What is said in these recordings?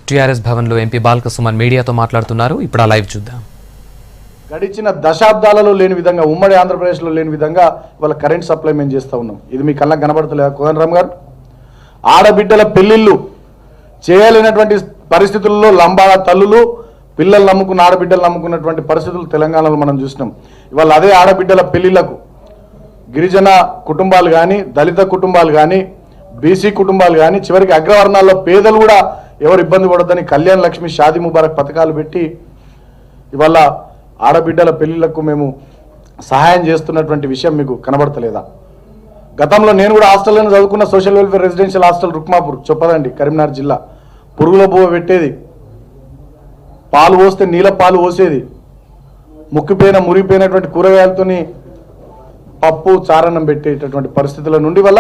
TRS భవన్లో MP Balka Suman మీడియాతో మాట్లాడుతున్నారు. ఇప్పుడు ఆ లైవ్ చూద్దాం. గడిచిన దశాబ్దాలలో లేని విధంగా ఉమ్మడి ఆంధ్రప్రదేశ్లో లేని విధంగా ఇవాళ కరెంట్ సప్లై మేము చేస్తూ ఉన్నాం. ఇది మీ కళ్ళకు కనబడతలేదా కోదండరామ్ గారు? ఆడబిడ్డల పెళ్లిళ్ళు చేయలేనటువంటి పరిస్థితుల్లో లంబాడ తల్లులు పిల్లలు నమ్ముకున్న ఆడబిడ్డలు నమ్ముకున్నటువంటి పరిస్థితులు తెలంగాణలో మనం చూసినాం. ఇవాళ అదే ఆడబిడ్డల పెళ్లిళ్లకు గిరిజన కుటుంబాలు కానీ, దళిత కుటుంబాలు కానీ, బీసీ కుటుంబాలు కానీ, చివరికి అగ్రవర్ణాల్లో పేదలు కూడా ఎవరు ఇబ్బంది పడొద్దని కళ్యాణ్ లక్ష్మి, షాదీ ముబారక్ పథకాలు పెట్టి ఇవాళ ఆడబిడ్డల పెళ్లిళ్లకు మేము సహాయం చేస్తున్నటువంటి విషయం మీకు కనబడతలేదా? గతంలో నేను కూడా హాస్టల్లోనే చదువుకున్న social welfare residential hostel Rukmapur Choppadandi, Karimnagar జిల్లా. పురుగుల పువ్వు పెట్టేది, పాలు పోస్తే నీళ్ళ పాలు పోసేది, మురిగిపోయినటువంటి కూరగాయలతోని పప్పు చారణం పెట్టేటటువంటి పరిస్థితుల నుండి వల్ల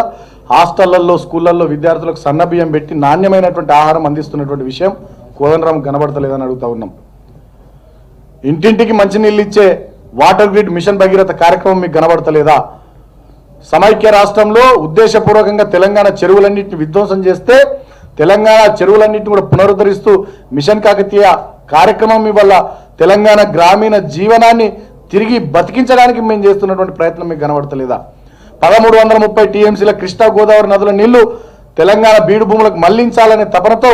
హాస్టళ్లలో, స్కూళ్ళల్లో విద్యార్థులకు సన్నబియ్యం పెట్టి నాణ్యమైనటువంటి ఆహారం అందిస్తున్నటువంటి విషయం కోదండరామ్ కనబడతలేదని అడుగుతా ఉన్నాం. ఇంటింటికి మంచినీళ్ళు ఇచ్చే వాటర్ గ్రిడ్ మిషన్ భగీరథ కార్యక్రమం మీకు కనబడతలేదా? సమైక్య రాష్ట్రంలో ఉద్దేశపూర్వకంగా తెలంగాణ చెరువులన్నింటిని విధ్వంసం చేస్తే తెలంగాణ చెరువులన్నింటినీ కూడా పునరుద్ధరిస్తూ మిషన్ కాకతీయ కార్యక్రమం వల్ల తెలంగాణ గ్రామీణ జీవనాన్ని తిరిగి బతికించడానికి మేము చేస్తున్నటువంటి ప్రయత్నం మీకు కనబడతలేదా? 1330 టీఎంసీల కృష్ణా గోదావరి నదుల నీళ్లు తెలంగాణ బీడు భూములకు మళ్లించాలనే తపనతో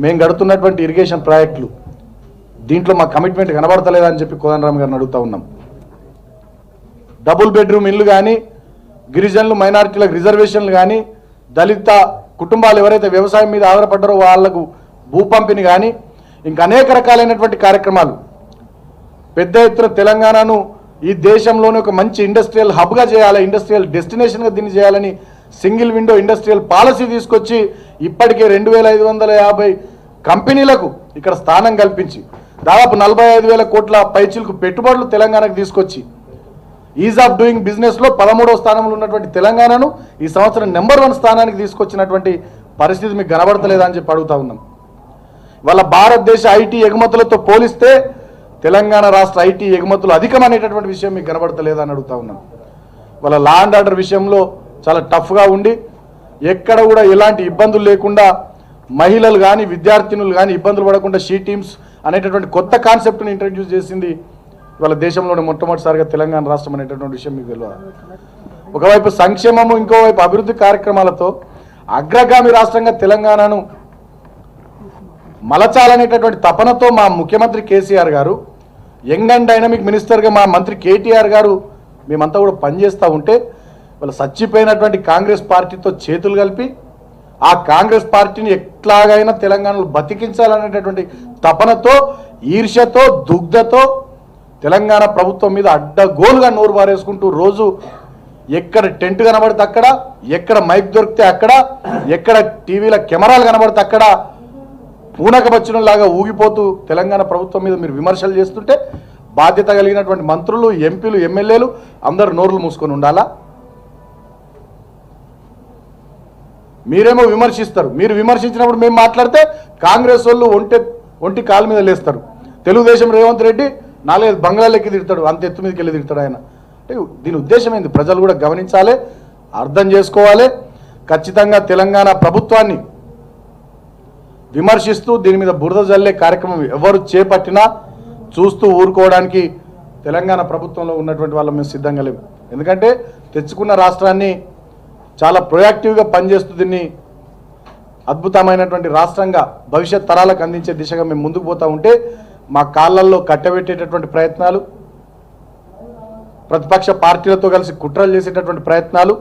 మేము గడుతున్నటువంటి ఇరిగేషన్ ప్రాజెక్టులు, దీంట్లో మా కమిట్మెంట్ కనబడతలేదా అని చెప్పి కోదండరామ్ గారిని అడుగుతా ఉన్నాం. డబుల్ బెడ్రూమ్ ఇల్లు కానీ, గిరిజనులు మైనారిటీలకు రిజర్వేషన్లు కానీ, దళిత కుటుంబాలు ఎవరైతే వ్యవసాయం మీద ఆధారపడ్డారో వాళ్లకు భూ పంపిణీ కానీ, ఇంకా అనేక రకాలైనటువంటి కార్యక్రమాలు పెద్ద ఎత్తున తెలంగాణను ఈ దేశంలోనే ఒక మంచి ఇండస్ట్రియల్ హబ్గా చేయాలి, ఇండస్ట్రియల్ డెస్టినేషన్గా దీన్ని చేయాలని సింగిల్ విండో ఇండస్ట్రియల్ పాలసీ తీసుకొచ్చి ఇప్పటికే 2550 కంపెనీలకు ఇక్కడ స్థానం కల్పించి దాదాపు 45,000 కోట్ల పైచిలకు పెట్టుబడులు తెలంగాణకు తీసుకొచ్చి ఈజ్ ఆఫ్ డూయింగ్ బిజినెస్లో 13వ స్థానంలో ఉన్నటువంటి తెలంగాణను ఈ సంవత్సరం నెంబర్ 1 స్థానానికి తీసుకొచ్చినటువంటి పరిస్థితి మీకు కనబడతలేదా అని చెప్పి అడుగుతా ఉన్నాం. వాళ్ళ భారతదేశ ఐటీ ఎగుమతులతో పోలిస్తే తెలంగాణ రాష్ట్ర ఐటీ ఎగుమతులు అధికమనేటటువంటి విషయం మీకు కనబడతలేదా అని అడుగుతా ఉన్నాం. వాళ్ళ లా అండ్ ఆర్డర్ విషయంలో చాలా టఫ్గా ఉండి ఎక్కడ కూడా ఎలాంటి ఇబ్బందులు లేకుండా మహిళలు కానీ, విద్యార్థినులు కానీ ఇబ్బందులు పడకుండా షీ టీమ్స్ అనేటటువంటి కొత్త కాన్సెప్ట్ని ఇంట్రడ్యూస్ చేసింది ఇవాళ దేశంలోనే మొట్టమొదటిసారిగా తెలంగాణ రాష్ట్రం అనేటటువంటి విషయం మీకు తెలియదు. ఒకవైపు సంక్షేమము, ఇంకోవైపు అభివృద్ధి కార్యక్రమాలతో అగ్రగామి రాష్ట్రంగా తెలంగాణను మలచాలనేటటువంటి తపనతో మా ముఖ్యమంత్రి కేసీఆర్ గారు, యంగ్ అండ్ డైనమిక్ మినిస్టర్గా మా మంత్రి కేటీఆర్ గారు మేమంతా కూడా పనిచేస్తూ ఉంటే వాళ్ళు చచ్చిపోయినటువంటి కాంగ్రెస్ పార్టీతో చేతులు కలిపి ఆ కాంగ్రెస్ పార్టీని ఎట్లాగైనా తెలంగాణలో బతికించాలనేటటువంటి తపనతో, ఈర్ష్యతో, దుగ్ధతో తెలంగాణ ప్రభుత్వం మీద అడ్డగోలుగా నోరు పారేసుకుంటూ రోజు ఎక్కడ టెంట్ కనబడితే అక్కడ, ఎక్కడ మైక్ దొరికితే అక్కడ, ఎక్కడ టీవీల కెమెరాలు కనబడితే అక్కడ పూనకబచ్చడంలాగా ఊగిపోతూ తెలంగాణ ప్రభుత్వం మీద మీరు విమర్శలు చేస్తుంటే బాధ్యత కలిగినటువంటి మంత్రులు, ఎంపీలు, ఎమ్మెల్యేలు అందరూ నోరులు మూసుకొని ఉండాలా? మీరేమో విమర్శిస్తారు. మీరు విమర్శించినప్పుడు మేము మాట్లాడితే కాంగ్రెస్ వాళ్ళు ఒంటి కాలు మీద లేస్తారు. తెలుగుదేశం రేవంత్ రెడ్డి 4-5 బంగ్లాలెక్కి తిడతాడు, అంత ఎత్తు మీదకి వెళ్ళి తిడతాడు ఆయన. అంటే దీని ఉద్దేశం ఏంది? ప్రజలు కూడా గమనించాలి, అర్థం చేసుకోవాలి. ఖచ్చితంగా తెలంగాణ ప్రభుత్వాన్ని విమర్శిస్తూ దీని మీద బురద జల్లే కార్యక్రమం ఎవరు చేపట్టినా చూస్తూ ఊరుకోవడానికి తెలంగాణ ప్రభుత్వంలో ఉన్నటువంటి వాళ్ళ మేము సిద్ధంగా లేము. ఎందుకంటే తెచ్చుకున్న రాష్ట్రాన్ని చాలా ప్రొయాక్టివ్గా పనిచేస్తూ దీన్ని అద్భుతమైనటువంటి రాష్ట్రంగా భవిష్యత్ తరాలకు అందించే దిశగా మేము ముందుకు పోతూ ఉంటే మా కాళ్ళల్లో కట్టబెట్టేటటువంటి ప్రయత్నాలు, ప్రతిపక్ష పార్టీలతో కలిసి కుట్రలు చేసేటటువంటి ప్రయత్నాలు,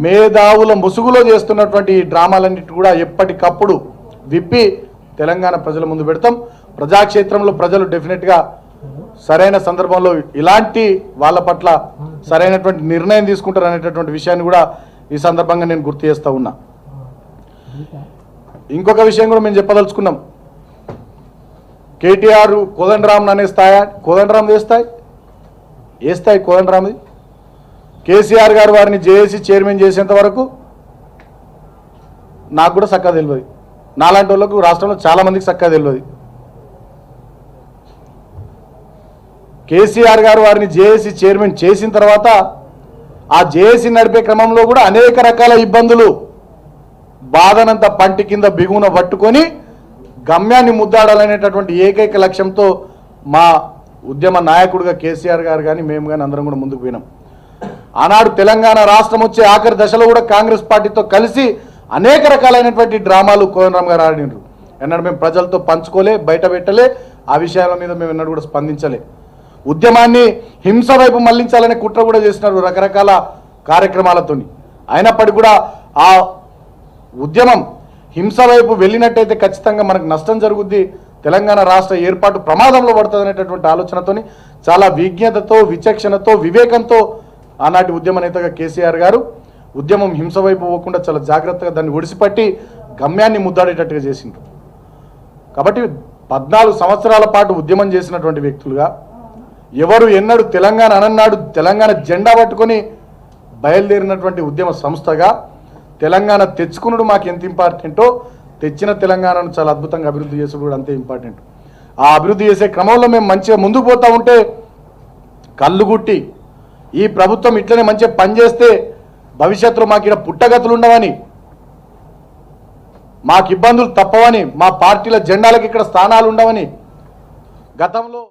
మేధావుల ముసుగులో చేస్తున్నటువంటి ఈ డ్రామాలన్నిటి కూడా ఎప్పటికప్పుడు విప్పి తెలంగాణ ప్రజల ముందు పెడతాం. ప్రజాక్షేత్రంలో ప్రజలు డెఫినెట్గా సరైన సందర్భంలో ఇలాంటి వాళ్ళ పట్ల సరైనటువంటి నిర్ణయం తీసుకుంటారు అనేటటువంటి విషయాన్ని కూడా ఈ సందర్భంగా నేను గుర్తు చేస్తూ ఉన్నా. ఇంకొక విషయం కూడా మేము చెప్పదలుచుకున్నాం. కేటీఆర్ కోదండరామ్ అనే స్థాయి, కోదండరామ్ వేస్తాయి కోదండరామ్ది. కేసీఆర్ గారు వారిని జేఏసీ చైర్మన్ చేసేంత వరకు నాకు కూడా చక్కగా తెలియదు. నాలాంటి వాళ్ళకు రాష్ట్రంలో చాలామందికి చక్కగా తెలియదు. కేసీఆర్ గారు వారిని జేఏసీ చైర్మన్ చేసిన తర్వాత ఆ జేఏసీ నడిపే క్రమంలో కూడా అనేక రకాల ఇబ్బందులు, బాధనంతా పంటి కింద బిగున పట్టుకొని గమ్యాన్ని ముద్దాడాలనేటటువంటి ఏకైక లక్ష్యంతో మా ఉద్యమ నాయకుడిగా కేసీఆర్ గారు కానీ మేము కానీ అందరం కూడా ముందుకు పోయినాం. ఆనాడు తెలంగాణ రాష్ట్రం వచ్చే ఆఖరి దశలో కూడా కాంగ్రెస్ పార్టీతో కలిసి అనేక రకాలైనటువంటి డ్రామాలు కోదండరామ్ గారు ఆడినారు. ఎన్నడూ మేము ప్రజలతో పంచుకోలే, బయట పెట్టలే, ఆ విషయాల మీద మేము ఎన్నడూ కూడా స్పందించలే. ఉద్యమాన్ని హింస వైపు మళ్లించాలనే కుట్ర కూడా చేసినారు రకరకాల కార్యక్రమాలతోని. అయినప్పటికీ కూడా ఆ ఉద్యమం హింస వైపు వెళ్ళినట్టయితే ఖచ్చితంగా మనకు నష్టం జరుగుద్ది, తెలంగాణ రాష్ట్ర ఏర్పాటు ప్రమాదంలో పడుతుంది అనేటటువంటి ఆలోచనతోని చాలా విజ్ఞతతో, విచక్షణతో, వివేకంతో ఆనాటి ఉద్యమ నేతగా కేసీఆర్ గారు ఉద్యమం హింస వైపు పోకుండా చాలా జాగ్రత్తగా దాన్ని ఒడిసిపట్టి గమ్యాన్ని ముద్దాడేటట్టుగా చేసిండ్రు. కాబట్టి 14 సంవత్సరాల పాటు ఉద్యమం చేసినటువంటి వ్యక్తులుగా ఎవరు ఎన్నడూ తెలంగాణ అనన్నాడు తెలంగాణ జెండా పట్టుకొని బయలుదేరినటువంటి ఉద్యమ సంస్థగా తెలంగాణ తెచ్చుకున్నడు మాకు ఎంత ఇంపార్టెంటో తెచ్చిన తెలంగాణను చాలా అద్భుతంగా అభివృద్ధి చేసుడు కూడా అంతే ఇంపార్టెంట్. ఆ అభివృద్ధి చేసే క్రమంలో మేము మంచిగా ముందుకు పోతా ఉంటే కళ్ళుగుట్టి ఈ ప్రభుత్వం ఇట్లనే మంచిగా పనిచేస్తే భవిష్యత్తులో మాకు ఇక్కడ పుట్టగతులు ఉండవని, మాకు ఇబ్బందులు తప్పవని, మా పార్టీల జెండాలకు ఇక్కడ స్థానాలు ఉండవని గతంలో